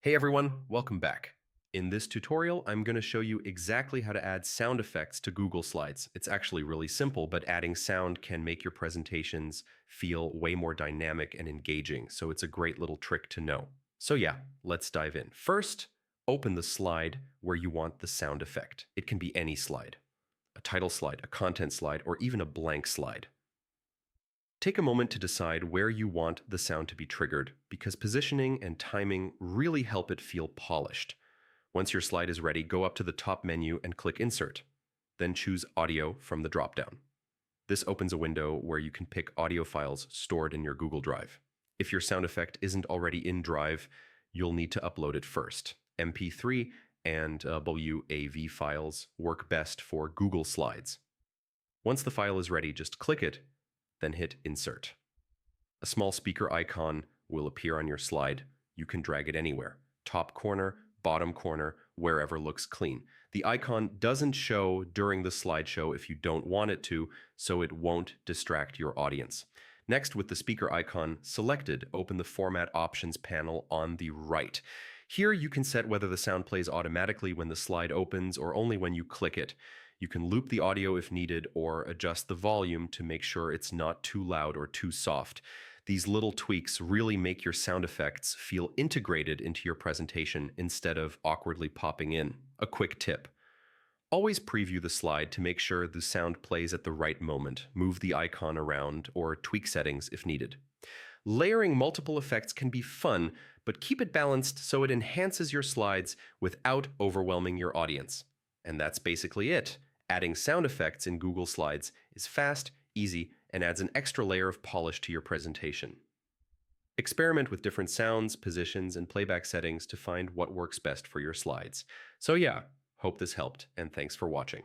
Hey everyone, welcome back. In this tutorial, I'm going to show you exactly how to add sound effects to Google Slides. It's actually really simple, but adding sound can make your presentations feel way more dynamic and engaging, so it's a great little trick to know. So yeah, let's dive in. First, open the slide where you want the sound effect. It can be any slide, a title slide, a content slide, or even a blank slide. Take a moment to decide where you want the sound to be triggered, because positioning and timing really help it feel polished. Once your slide is ready, go up to the top menu and click Insert. Then choose Audio from the dropdown. This opens a window where you can pick audio files stored in your Google Drive. If your sound effect isn't already in Drive, you'll need to upload it first. MP3 and WAV files work best for Google Slides. Once the file is ready, just click it, then hit Insert. A small speaker icon will appear on your slide. You can drag it anywhere, top corner, bottom corner, wherever looks clean. The icon doesn't show during the slideshow if you don't want it to, so it won't distract your audience. Next, with the speaker icon selected, open the Format Options panel on the right. Here you can set whether the sound plays automatically when the slide opens or only when you click it. You can loop the audio if needed or adjust the volume to make sure it's not too loud or too soft. These little tweaks really make your sound effects feel integrated into your presentation instead of awkwardly popping in. A quick tip: always preview the slide to make sure the sound plays at the right moment. Move the icon around or tweak settings if needed. Layering multiple effects can be fun, but keep it balanced so it enhances your slides without overwhelming your audience. And that's basically it. Adding sound effects in Google Slides is fast, easy, and adds an extra layer of polish to your presentation. Experiment with different sounds, positions, and playback settings to find what works best for your slides. So yeah, hope this helped, and thanks for watching.